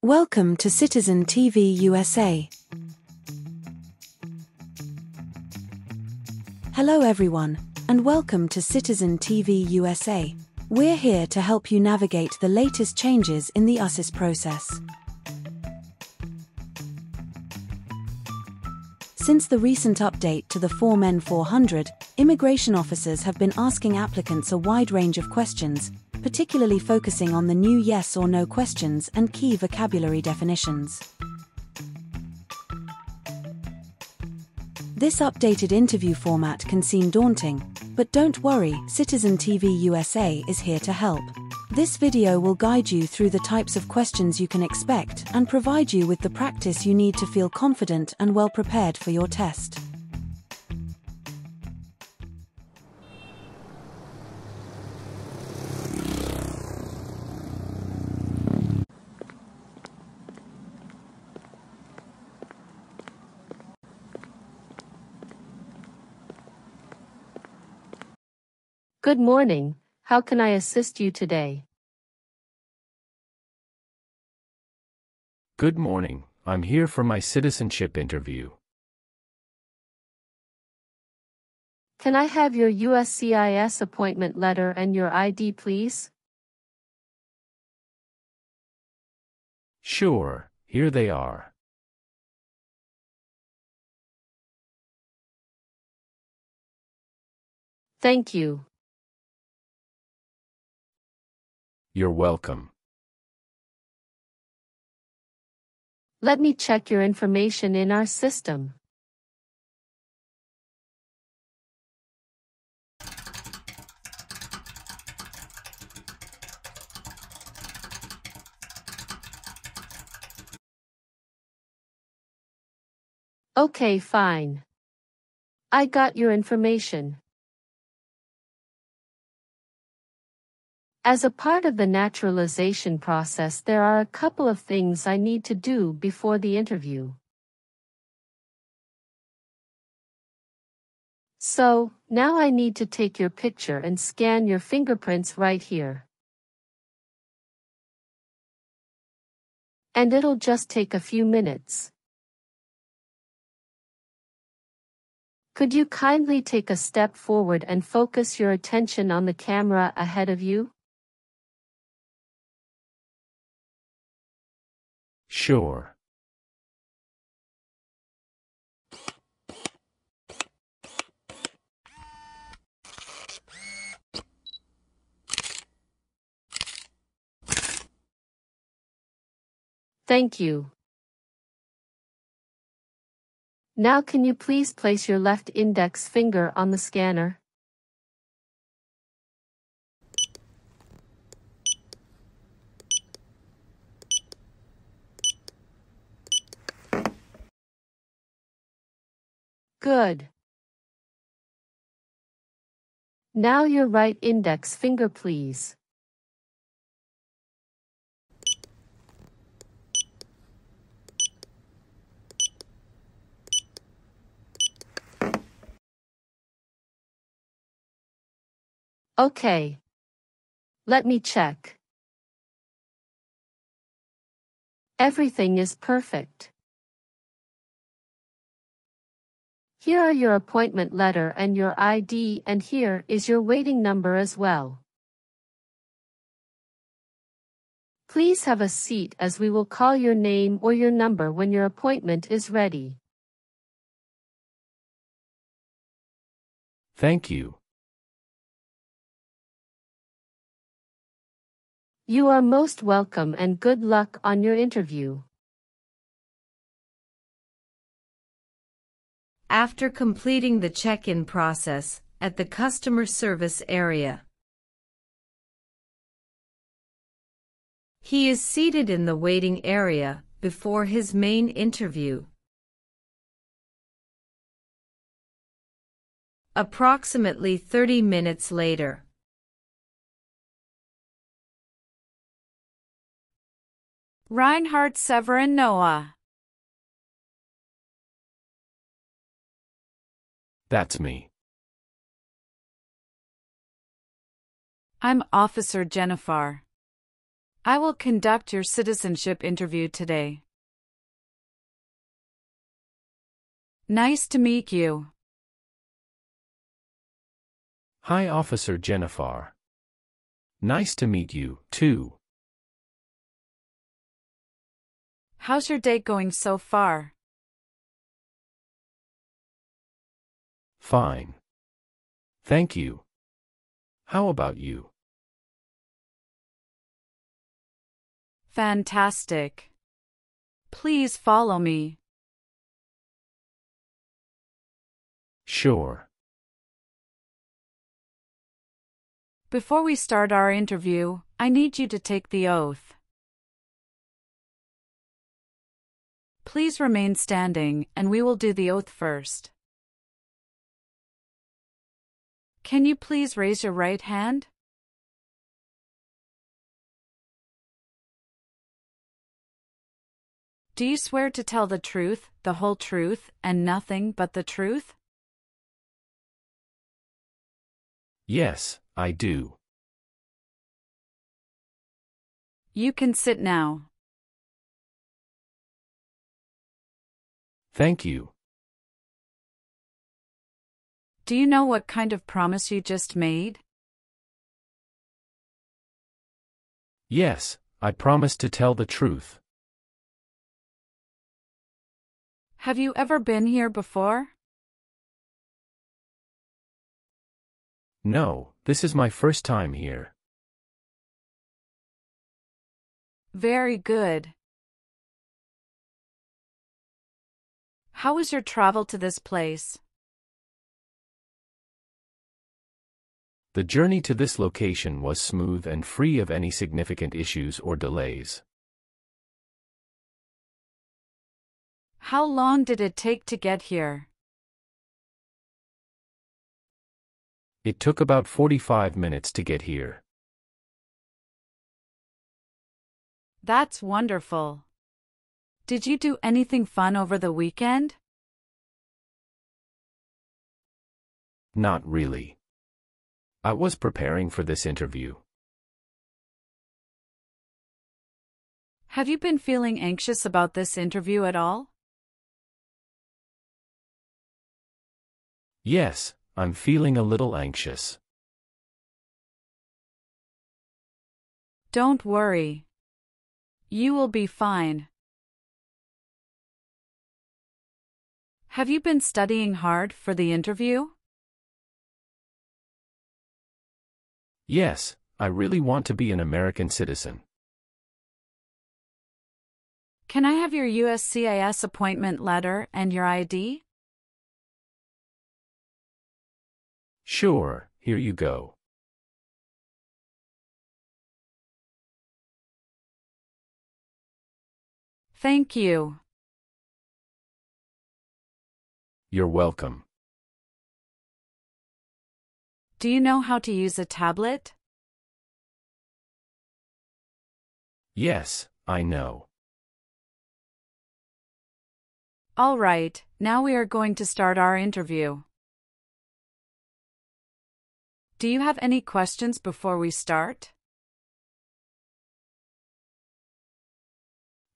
Welcome to Citizen TV USA. Hello everyone, and welcome to Citizen TV USA. We're here to help you navigate the latest changes in the USCIS process. Since the recent update to the Form N-400, immigration officers have been asking applicants a wide range of questions, particularly focusing on the new yes or no questions and key vocabulary definitions. This updated interview format can seem daunting, but don't worry, Citizen TV USA is here to help. This video will guide you through the types of questions you can expect and provide you with the practice you need to feel confident and well prepared for your test. Good morning. How can I assist you today? Good morning. I'm here for my citizenship interview. Can I have your USCIS appointment letter and your ID, please? Sure, here they are. Thank you. You're welcome. Let me check your information in our system. Okay, fine. I got your information. As a part of the naturalization process, there are a couple of things I need to do before the interview. So, now I need to take your picture and scan your fingerprints right here. And it'll just take a few minutes. Could you kindly take a step forward and focus your attention on the camera ahead of you? Sure. Thank you. Now can you please place your left index finger on the scanner? Good. Now your right index finger, please. Okay. Let me check. Everything is perfect. Here are your appointment letter and your ID, and here is your waiting number as well. Please have a seat as we will call your name or your number when your appointment is ready. Thank you. You are most welcome and good luck on your interview. After completing the check-in process at the customer service area, he is seated in the waiting area before his main interview. Approximately 30 minutes later, Reinhardt Severin Noah. That's me. I'm Officer Jennifer. I will conduct your citizenship interview today. Nice to meet you. Hi, Officer Jennifer. Nice to meet you, too. How's your day going so far? Fine. Thank you. How about you? Fantastic. Please follow me. Sure. Before we start our interview, I need you to take the oath. Please remain standing, and we will do the oath first. Can you please raise your right hand? Do you swear to tell the truth, the whole truth, and nothing but the truth? Yes, I do. You can sit now. Thank you. Do you know what kind of promise you just made? Yes, I promise to tell the truth. Have you ever been here before? No, this is my first time here. Very good. How was your travel to this place? The journey to this location was smooth and free of any significant issues or delays. How long did it take to get here? It took about 45 minutes to get here. That's wonderful. Did you do anything fun over the weekend? Not really. I was preparing for this interview. Have you been feeling anxious about this interview at all? Yes, I'm feeling a little anxious. Don't worry. You will be fine. Have you been studying hard for the interview? Yes, I really want to be an American citizen. Can I have your USCIS appointment letter and your ID? Sure, here you go. Thank you. You're welcome. Do you know how to use a tablet? Yes, I know. All right, now we are going to start our interview. Do you have any questions before we start?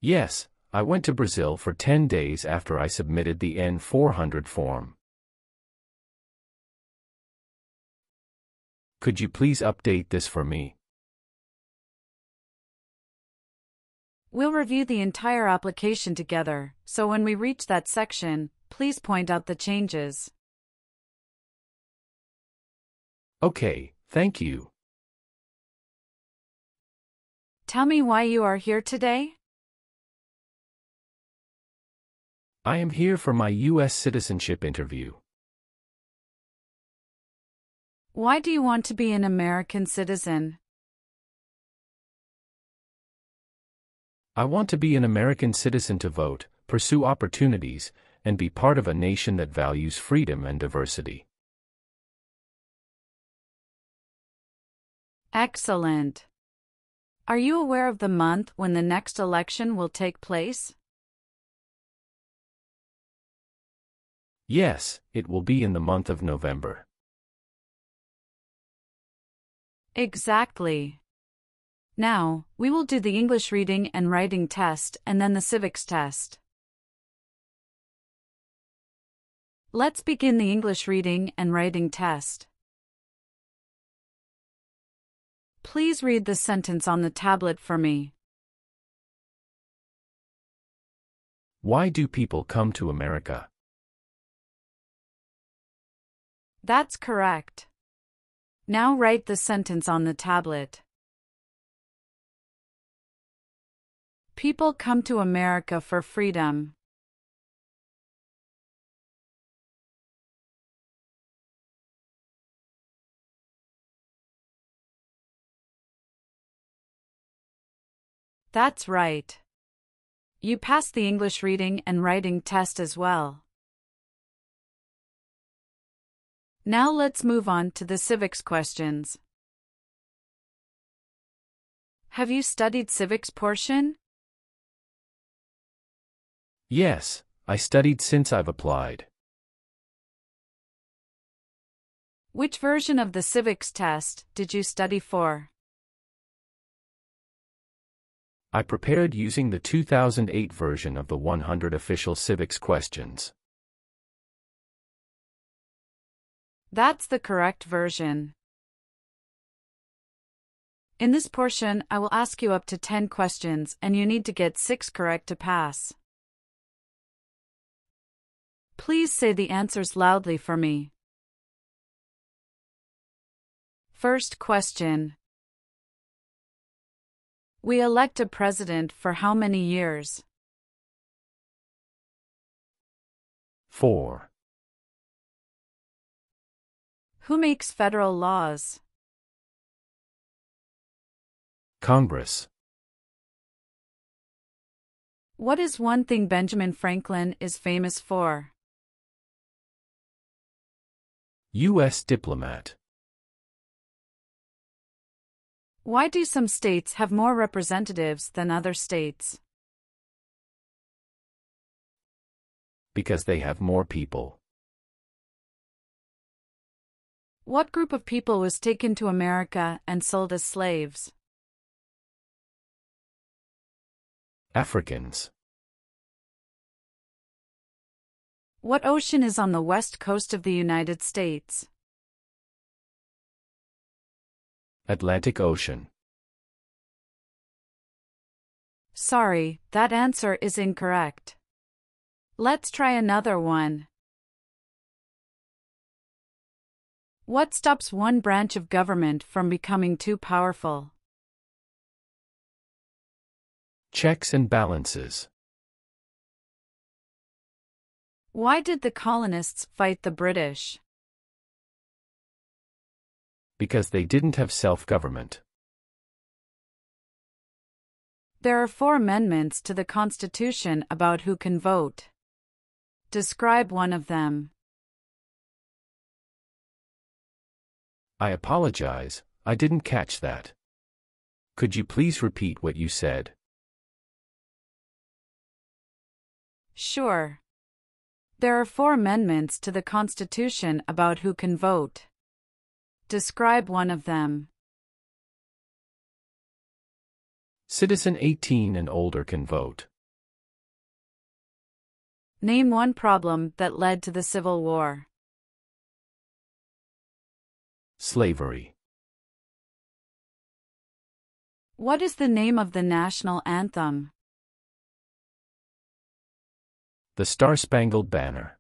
Yes, I went to Brazil for 10 days after I submitted the N-400 form. Could you please update this for me? We'll review the entire application together, so when we reach that section, please point out the changes. Okay, thank you. Tell me why you are here today? I am here for my US citizenship interview. Why do you want to be an American citizen? I want to be an American citizen to vote, pursue opportunities, and be part of a nation that values freedom and diversity. Excellent. Are you aware of the month when the next election will take place? Yes, it will be in the month of November. Exactly. Now, we will do the English reading and writing test and then the civics test. Let's begin the English reading and writing test. Please read the sentence on the tablet for me. Why do people come to America? That's correct. Now write the sentence on the tablet. People come to America for freedom. That's right. You passed the English reading and writing test as well. Now let's move on to the civics questions. Have you studied civics portion? Yes, I studied since I've applied. Which version of the civics test did you study for? I prepared using the 2008 version of the 100 official civics questions. That's the correct version. In this portion, I will ask you up to 10 questions and you need to get 6 correct to pass. Please say the answers loudly for me. First question. We elect a president for how many years? 4. Who makes federal laws? Congress. What is one thing Benjamin Franklin is famous for? U.S. diplomat. Why do some states have more representatives than other states? Because they have more people. What group of people was taken to America and sold as slaves? Africans. What ocean is on the west coast of the United States? Atlantic Ocean. Sorry, that answer is incorrect. Let's try another one. What stops one branch of government from becoming too powerful? Checks and balances. Why did the colonists fight the British? Because they didn't have self-government. There are 4 amendments to the Constitution about who can vote. Describe one of them. I apologize, I didn't catch that. Could you please repeat what you said? Sure. There are 4 amendments to the Constitution about who can vote. Describe one of them. Citizen 18 and older can vote. Name one problem that led to the Civil War. Slavery. What is the name of the national anthem? The Star-Spangled Banner.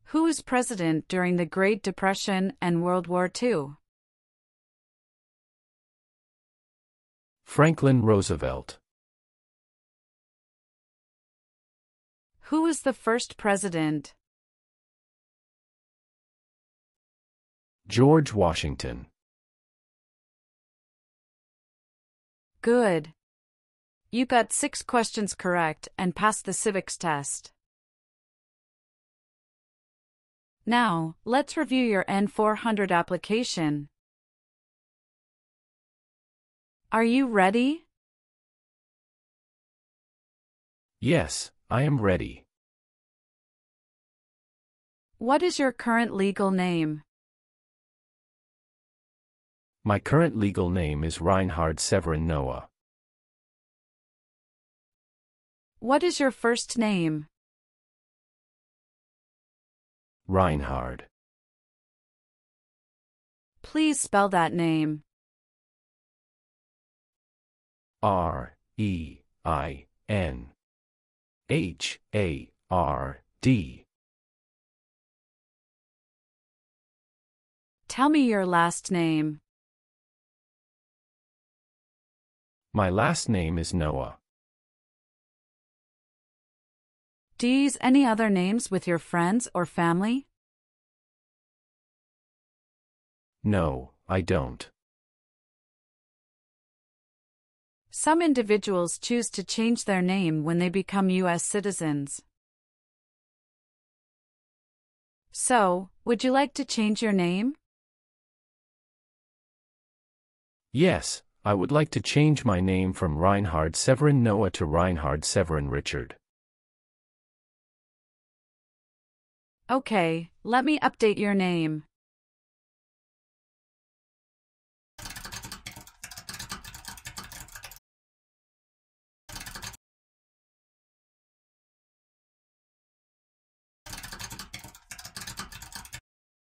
Who was president during the Great Depression and World War II? Franklin Roosevelt. Who was the first president? George Washington. Good. You got 6 questions correct and passed the civics test. Now, let's review your N-400 application. Are you ready? Yes, I am ready. What is your current legal name? My current legal name is Reinhard Severin Noah. What is your first name? Reinhard. Please spell that name. R-E-I-N-H-A-R-D. Tell me your last name. My last name is Noah. Do you use any other names with your friends or family? No, I don't. Some individuals choose to change their name when they become US citizens. So, would you like to change your name? Yes, I would like to change my name from Reinhard Severin Noah to Reinhard Severin Richard. Okay, let me update your name.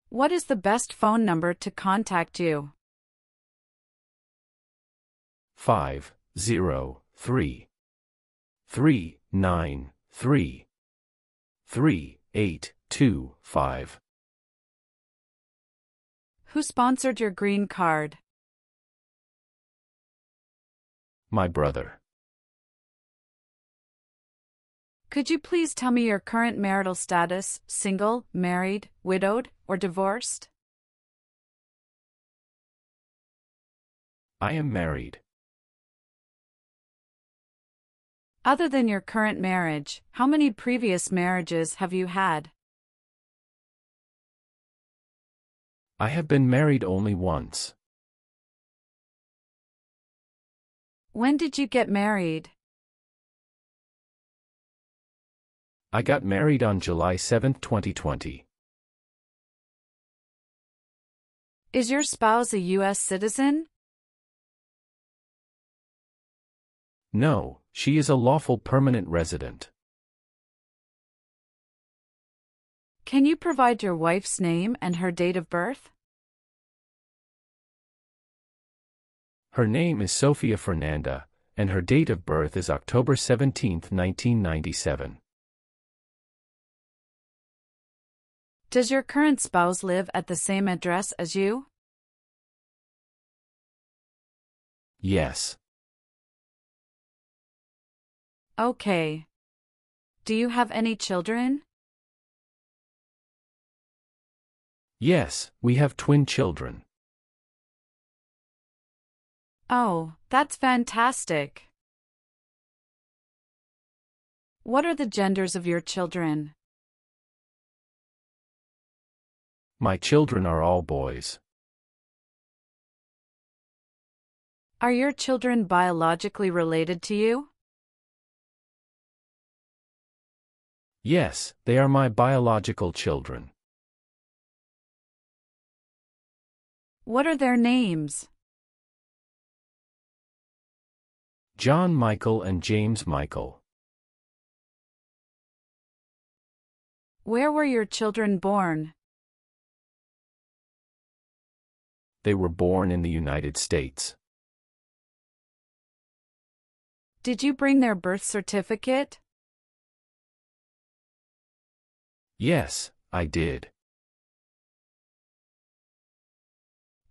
What is the best phone number to contact you? 503-393-3825. Who sponsored your green card? My brother. Could you please tell me your current marital status, single, married, widowed, or divorced? I am married. Other than your current marriage, how many previous marriages have you had? I have been married only once. When did you get married? I got married on July 7, 2020. Is your spouse a US citizen? No, she is a lawful permanent resident. Can you provide your wife's name and her date of birth? Her name is Sofia Fernanda, and her date of birth is October 17, 1997. Does your current spouse live at the same address as you? Yes. Okay. Do you have any children? Yes, we have twin children. Oh, that's fantastic. What are the genders of your children? My children are all boys. Are your children biologically related to you? Yes, they are my biological children. What are their names? John Michael and James Michael. Where were your children born? They were born in the United States. Did you bring their birth certificate? Yes, I did.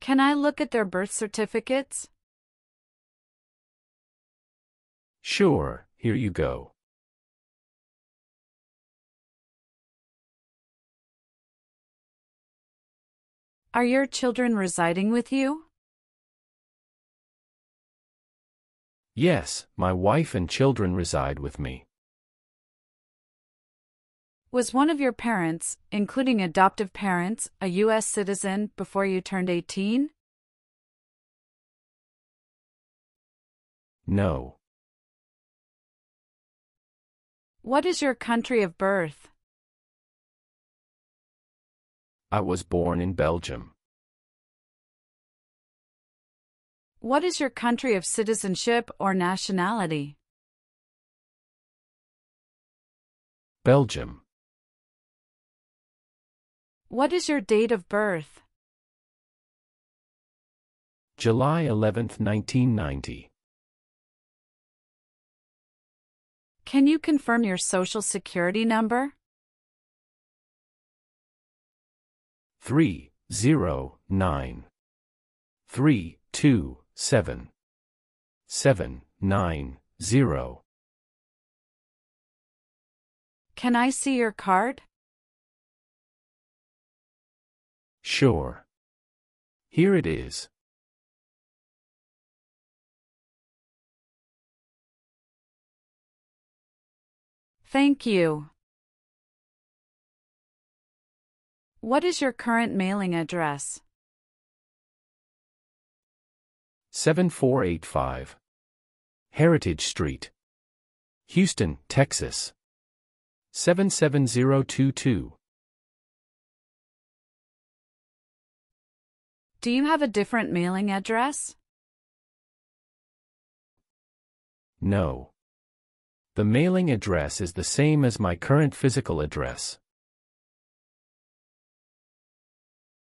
Can I look at their birth certificates? Sure, here you go. Are your children residing with you? Yes, my wife and children reside with me. Was one of your parents, including adoptive parents, a U.S. citizen before you turned 18? No. What is your country of birth? I was born in Belgium. What is your country of citizenship or nationality? Belgium. What is your date of birth? July 11, 1990. Can you confirm your social security number? 309-327-790. Can I see your card? Sure. Here it is. Thank you. What is your current mailing address? 7485 Heritage Street, Houston, Texas 77022. Do you have a different mailing address? No. The mailing address is the same as my current physical address.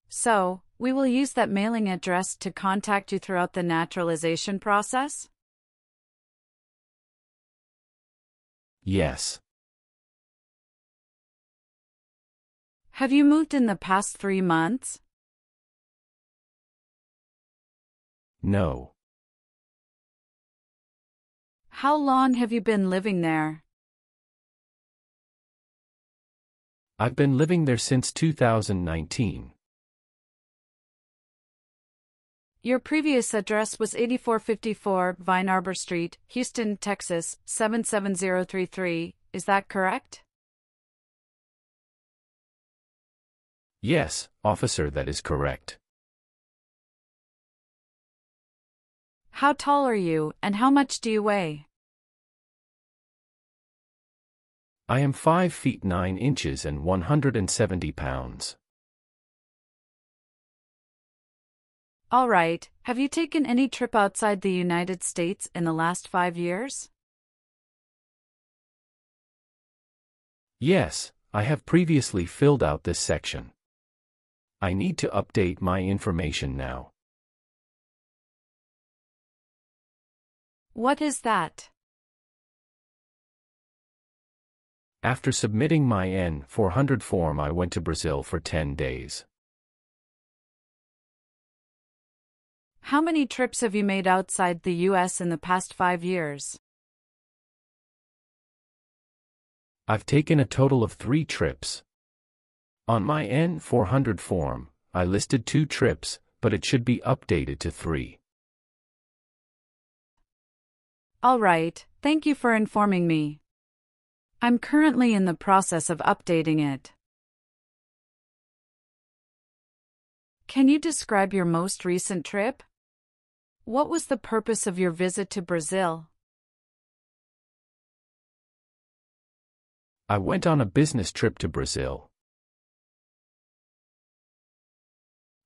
So, we will use that mailing address to contact you throughout the naturalization process? Yes. Have you moved in the past 3 months? No. How long have you been living there? I've been living there since 2019. Your previous address was 8454 Vine Arbor Street, Houston, Texas 77033. Is that correct? Yes, officer, that is correct. How tall are you, and how much do you weigh? I am 5 feet 9 inches and 170 pounds. All right, have you taken any trip outside the United States in the last 5 years? Yes, I have previously filled out this section. I need to update my information now. What is that? After submitting my N-400 form, I went to Brazil for 10 days. How many trips have you made outside the US in the past 5 years? I've taken a total of 3 trips. On my N-400 form, I listed 2 trips, but it should be updated to 3. All right, thank you for informing me. I'm currently in the process of updating it. Can you describe your most recent trip? What was the purpose of your visit to Brazil? I went on a business trip to Brazil.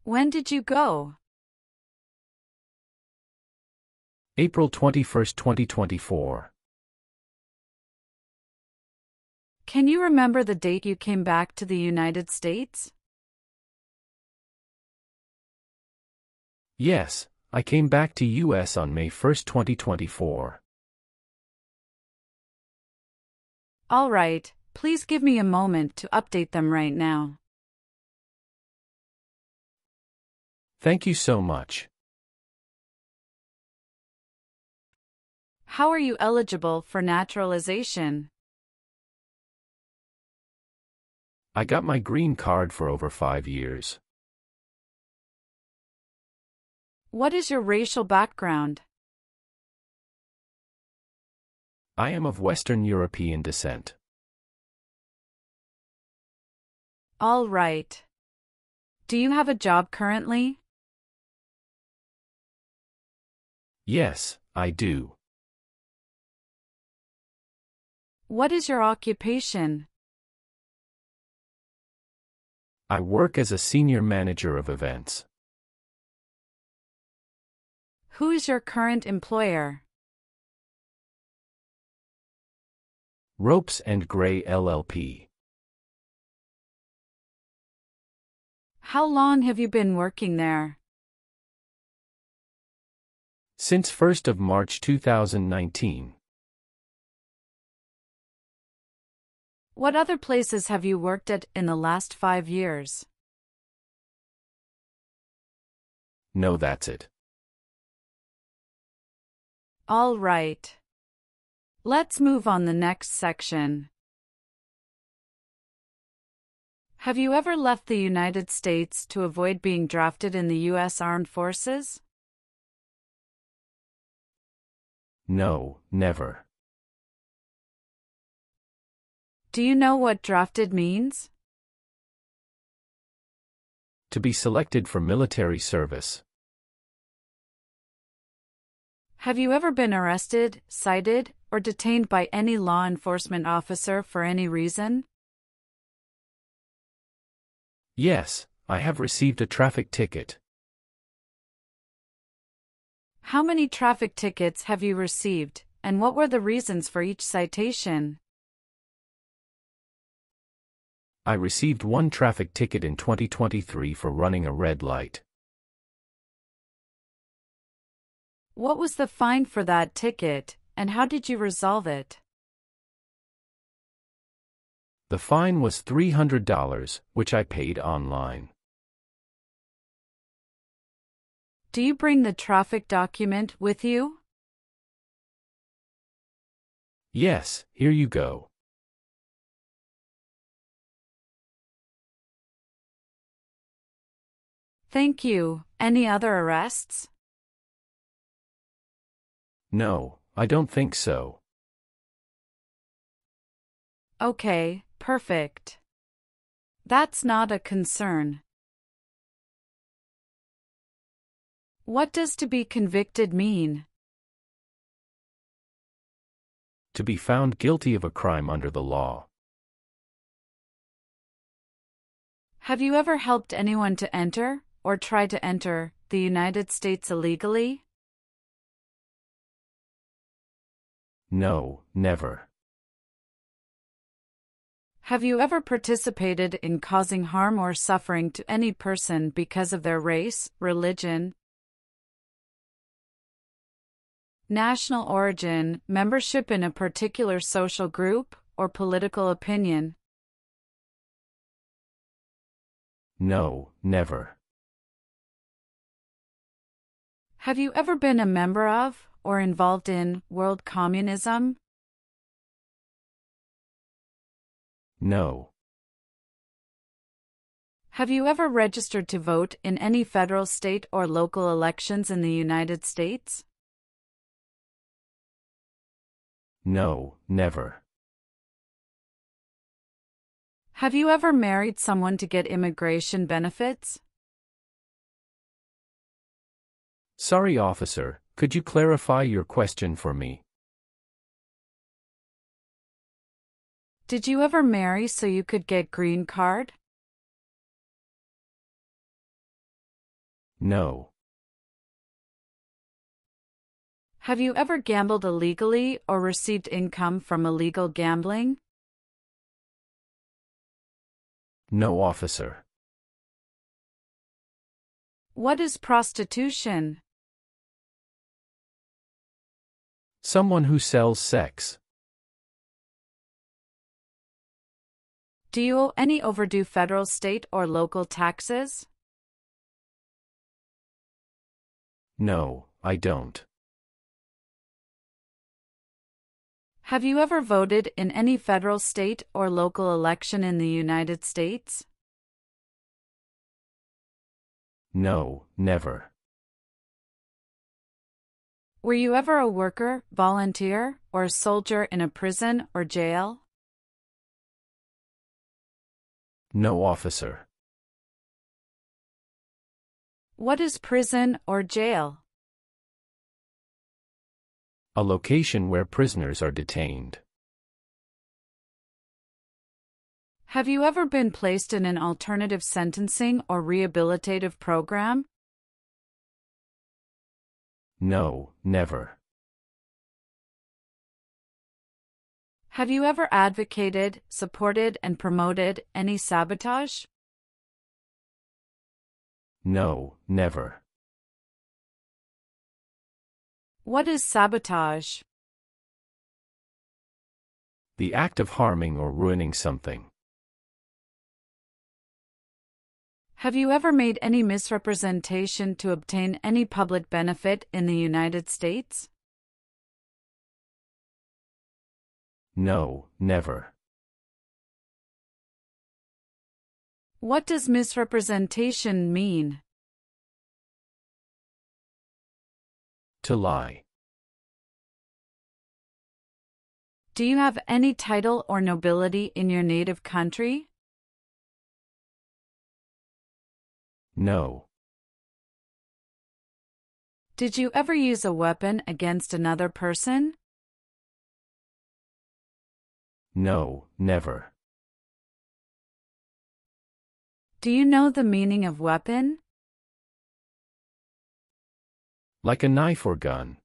When did you go? April 21, 2024. Can you remember the date you came back to the United States? Yes, I came back to US on May 1, 2024. All right, please give me a moment to update them right now. Thank you so much. How are you eligible for naturalization? I got my green card for over 5 years. What is your racial background? I am of Western European descent. All right. Do you have a job currently? Yes, I do. What is your occupation? I work as a senior manager of events. Who is your current employer? Ropes and Gray LLP. How long have you been working there? Since 1st of March 2019. What other places have you worked at in the last 5 years? No, that's it. All right. Let's move on the next section. Have you ever left the United States to avoid being drafted in the U.S. Armed Forces? No, never. Do you know what drafted means? To be selected for military service. Have you ever been arrested, cited, or detained by any law enforcement officer for any reason? Yes, I have received a traffic ticket. How many traffic tickets have you received, and what were the reasons for each citation? I received one traffic ticket in 2023 for running a red light. What was the fine for that ticket, and how did you resolve it? The fine was $300, which I paid online. Do you bring the traffic document with you? Yes, here you go. Thank you. Any other arrests? No, I don't think so. Okay, perfect. That's not a concern. What does to be convicted mean? To be found guilty of a crime under the law. Have you ever helped anyone to enter, or try to enter, the United States illegally? No, never. Have you ever participated in causing harm or suffering to any person because of their race, religion, national origin, membership in a particular social group, or political opinion? No, never. Have you ever been a member of, or involved in, world communism? No. Have you ever registered to vote in any federal, state, or local elections in the United States? No, never. Have you ever married someone to get immigration benefits? Sorry, officer, could you clarify your question for me? Did you ever marry so you could get green card? No. Have you ever gambled illegally or received income from illegal gambling? No, officer. What is prostitution? Someone who sells sex. Do you owe any overdue federal, state, or local taxes? No, I don't. Have you ever voted in any federal, state, or local election in the United States? No, never. Were you ever a worker, volunteer, or a soldier in a prison or jail? No, officer. What is prison or jail? A location where prisoners are detained. Have you ever been placed in an alternative sentencing or rehabilitative program? No, never. Have you ever advocated, supported, and promoted any sabotage? No, never. What is sabotage? The act of harming or ruining something. Have you ever made any misrepresentation to obtain any public benefit in the United States? No, never. What does misrepresentation mean? To lie. Do you have any title or nobility in your native country? No. Did you ever use a weapon against another person? No, never. Do you know the meaning of weapon? Like a knife or gun.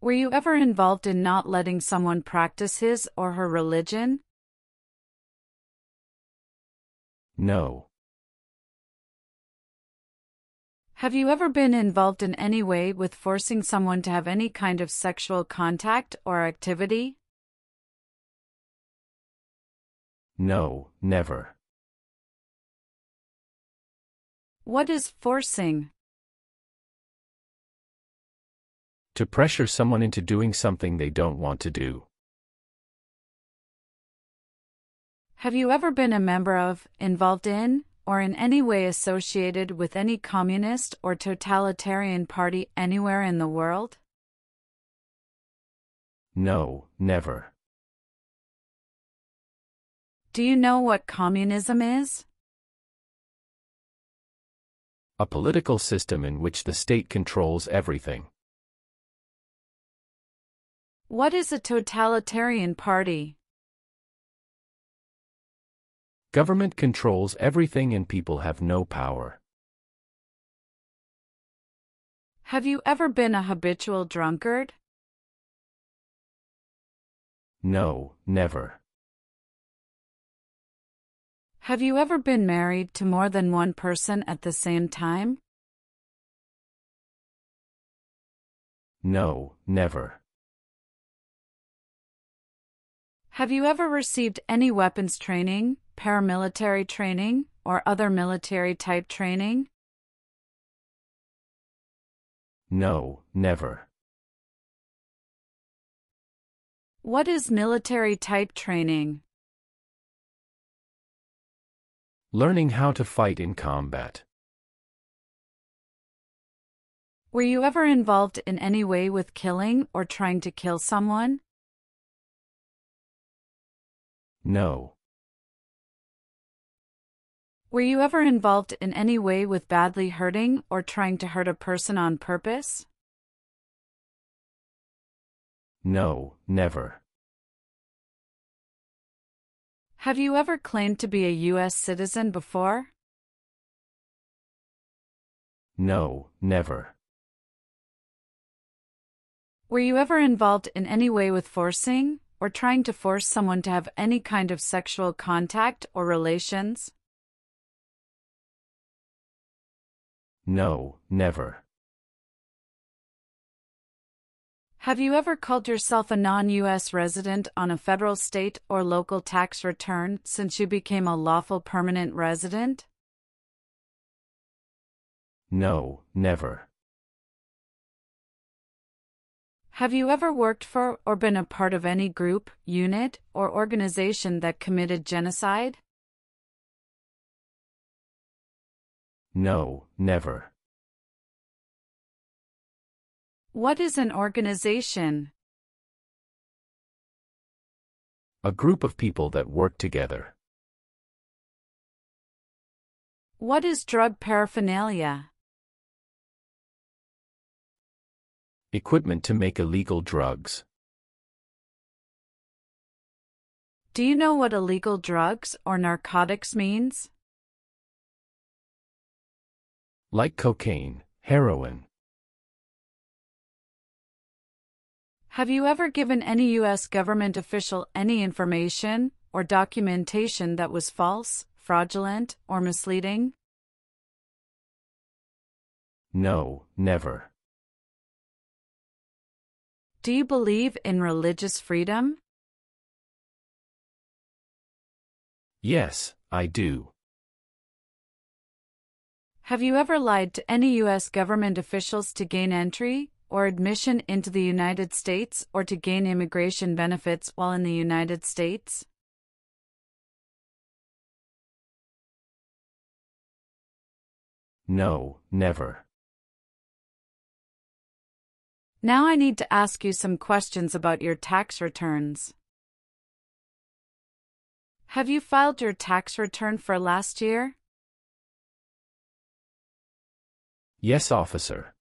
Were you ever involved in not letting someone practice his or her religion? No. Have you ever been involved in any way with forcing someone to have any kind of sexual contact or activity? No, never. What is forcing? To pressure someone into doing something they don't want to do. Have you ever been a member of, involved in, or in any way associated with any communist or totalitarian party anywhere in the world? No, never. Do you know what communism is? A political system in which the state controls everything. What is a totalitarian party? Government controls everything and people have no power. Have you ever been a habitual drunkard? No, never. Have you ever been married to more than one person at the same time? No, never. Have you ever received any weapons training, paramilitary training, or other military-type training? No, never. What is military-type training? Learning how to fight in combat. Were you ever involved in any way with killing or trying to kill someone? No. Were you ever involved in any way with badly hurting or trying to hurt a person on purpose? No, never. Have you ever claimed to be a US citizen before? No, never. Were you ever involved in any way with forcing, or trying to force someone to have any kind of sexual contact or relations? No, never. Have you ever called yourself a non-US resident on a federal, state, or local tax return since you became a lawful permanent resident? No, never. Have you ever worked for or been a part of any group, unit, or organization that committed genocide? No, never. What is an organization? A group of people that work together. What is drug paraphernalia? Equipment to make illegal drugs. Do you know what illegal drugs or narcotics means? Like cocaine, Heroin. Have you ever given any U.S. government official any information or documentation that was false, fraudulent, or misleading? No, never. Do you believe in religious freedom? Yes, I do. Have you ever lied to any U.S. government officials to gain entry or admission into the United States or to gain immigration benefits while in the United States? No, never. Now I need to ask you some questions about your tax returns. Have you filed your tax return for last year? Yes, officer.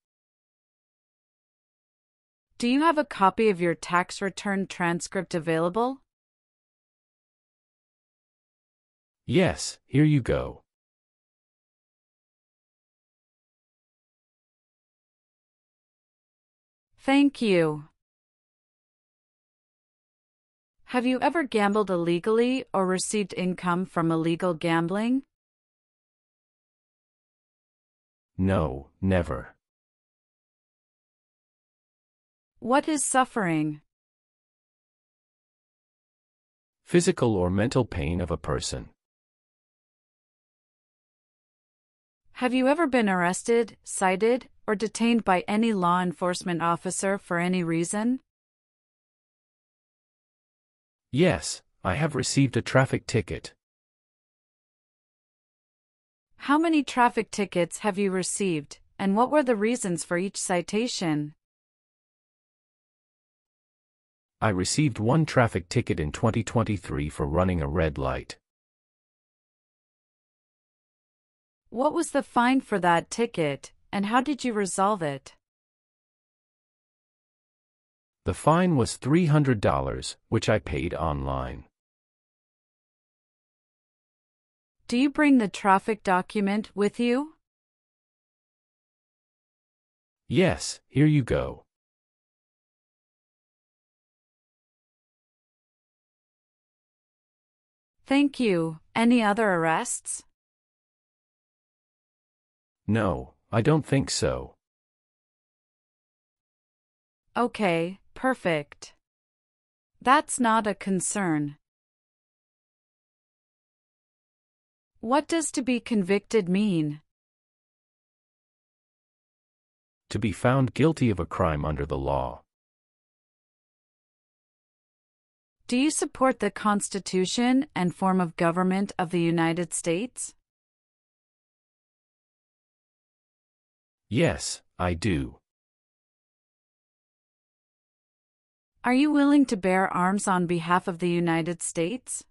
Do you have a copy of your tax return transcript available? Yes, here you go. Thank you. Have you ever gambled illegally or received income from illegal gambling? No, never. What is suffering? Physical or mental pain of a person. Have you ever been arrested, cited, or detained by any law enforcement officer for any reason? Yes, I have received a traffic ticket. How many traffic tickets have you received, and what were the reasons for each citation? I received one traffic ticket in 2023 for running a red light. What was the fine for that ticket, and how did you resolve it? The fine was $300, which I paid online. Do you bring the traffic document with you? Yes, here you go. Thank you. Any other arrests? No, I don't think so. Okay, perfect. That's not a concern. What does to be convicted mean? To be found guilty of a crime under the law. Do you support the Constitution and form of government of the United States? Yes, I do. Are you willing to bear arms on behalf of the United States?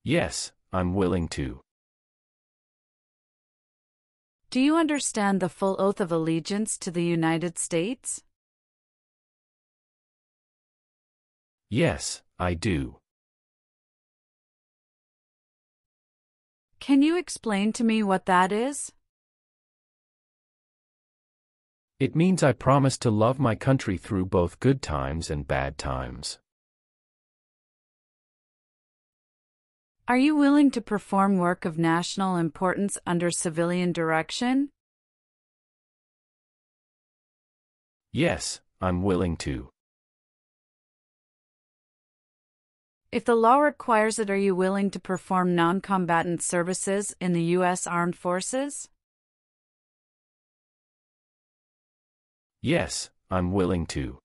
Yes, I'm willing to. Do you understand the full oath of allegiance to the United States? Yes, I do. Can you explain to me what that is? It means I promise to love my country through both good times and bad times. Are you willing to perform work of national importance under civilian direction? Yes, I'm willing to. If the law requires it, are you willing to perform non-combatant services in the U.S. Armed Forces? Yes, I'm willing to.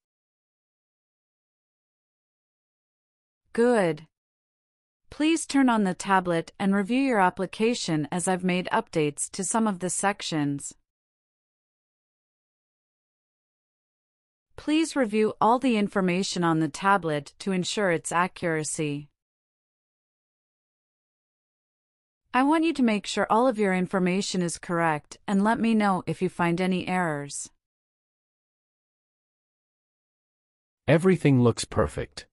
Good. Please turn on the tablet and review your application as I've made updates to some of the sections. Please review all the information on the tablet to ensure its accuracy. I want you to make sure all of your information is correct and let me know if you find any errors. Everything looks perfect.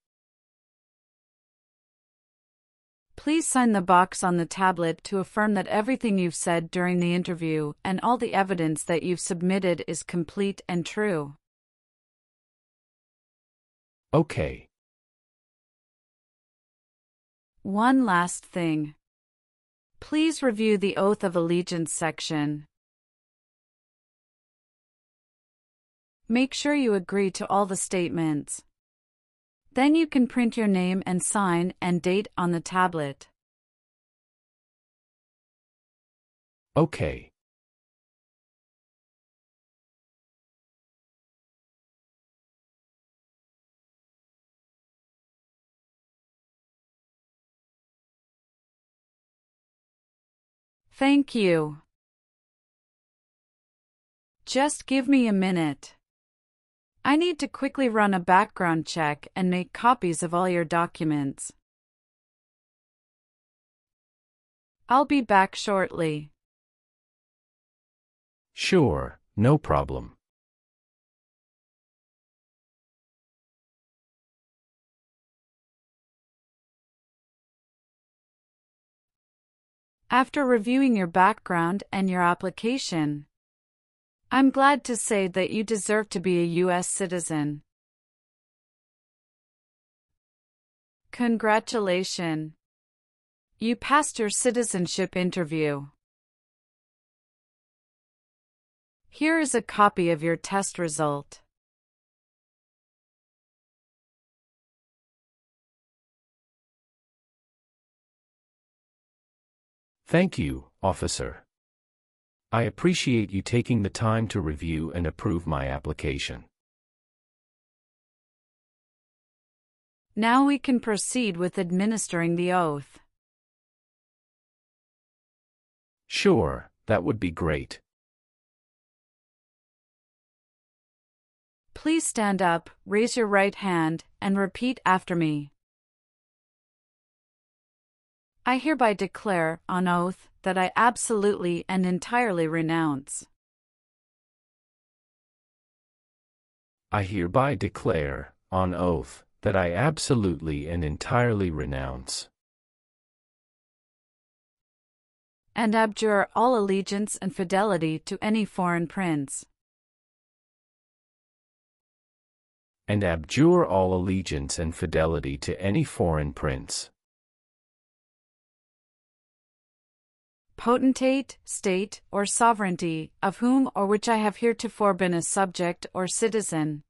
Please sign the box on the tablet to affirm that everything you've said during the interview and all the evidence that you've submitted is complete and true. Okay. One last thing. Please review the Oath of Allegiance section. Make sure you agree to all the statements. Then you can print your name and sign and date on the tablet. Okay. Thank you. Just give me a minute. I need to quickly run a background check and make copies of all your documents. I'll be back shortly. Sure, no problem. After reviewing your background and your application, I'm glad to say that you deserve to be a US citizen. Congratulations! You passed your citizenship interview. Here is a copy of your test result. Thank you, officer. I appreciate you taking the time to review and approve my application. Now we can proceed with administering the oath. Sure, that would be great. Please stand up, raise your right hand, and repeat after me. I hereby declare, on oath, that I absolutely and entirely renounce. I hereby declare, on oath, that I absolutely and entirely renounce and abjure all allegiance and fidelity to any foreign prince. and abjure all allegiance and fidelity to any foreign prince, potentate, state, or sovereignty, of whom or which I have heretofore been a subject or citizen.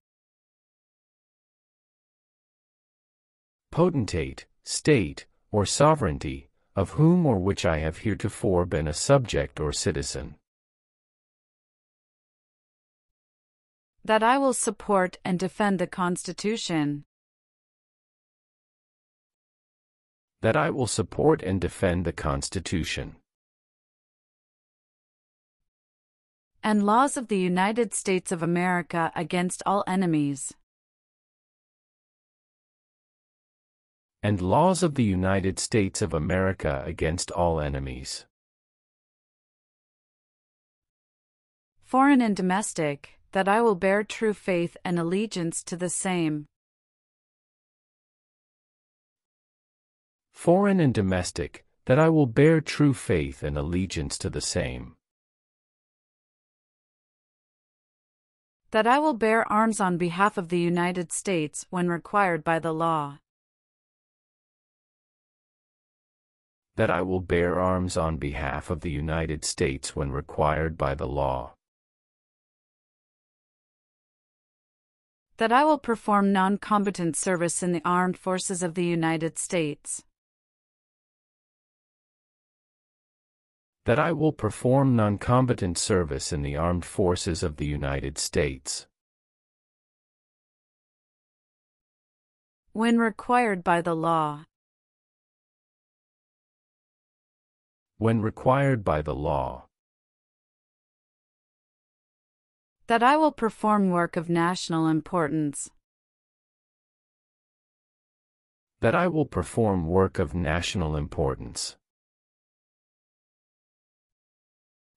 potentate, state, or sovereignty, of whom or which I have heretofore been a subject or citizen. That I will support and defend the Constitution. That I will support and defend the Constitution and laws of the United States of America against all enemies. and laws of the United States of America against all enemies, foreign and domestic, that I will bear true faith and allegiance to the same. foreign and domestic, that I will bear true faith and allegiance to the same. That I will bear arms on behalf of the United States when required by the law. That I will bear arms on behalf of the United States when required by the law. That I will perform non-combatant service in the armed forces of the United States. That I will perform non-combatant service in the armed forces of the United States when required by the law. when required by the law. That I will perform work of national importance. That I will perform work of national importance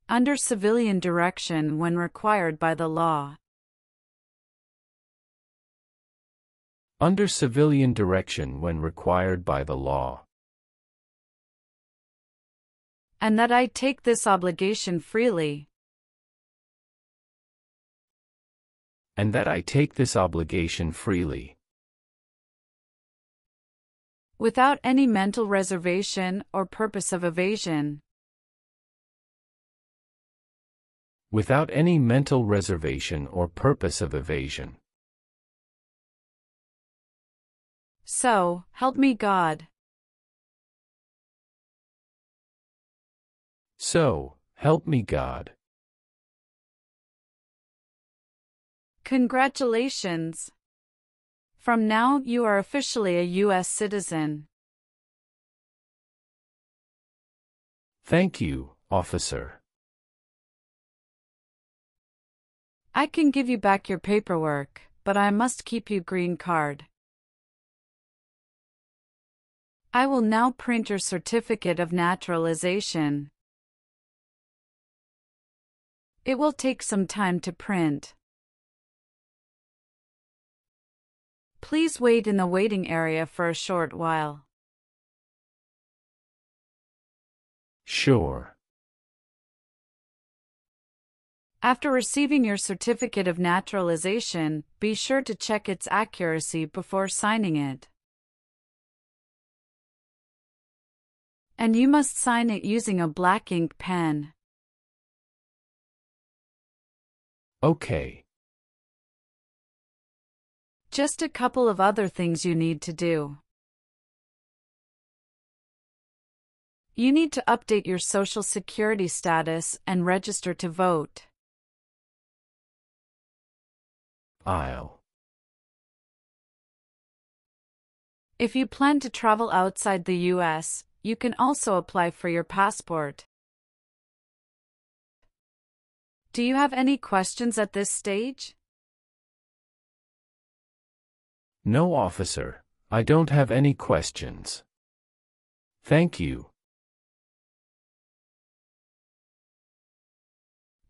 under civilian direction when required by the law. under civilian direction when required by the law. and that I take this obligation freely. And that I take this obligation freely. Without any mental reservation or purpose of evasion. Without any mental reservation or purpose of evasion. So, help me God. So, help me God. Congratulations! From now, you are officially a U.S. citizen. Thank you, officer. I can give you back your paperwork, but I must keep your green card. I will now print your certificate of naturalization. It will take some time to print. Please wait in the waiting area for a short while. Sure. After receiving your certificate of naturalization, be sure to check its accuracy before signing it. And you must sign it using a black ink pen. Okay. Just a couple of other things you need to do. You need to update your Social Security status and register to vote. If you plan to travel outside the U.S., you can also apply for your passport. Do you have any questions at this stage? No, officer. I don't have any questions. Thank you.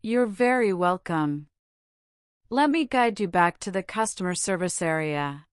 You're very welcome. Let me guide you back to the customer service area.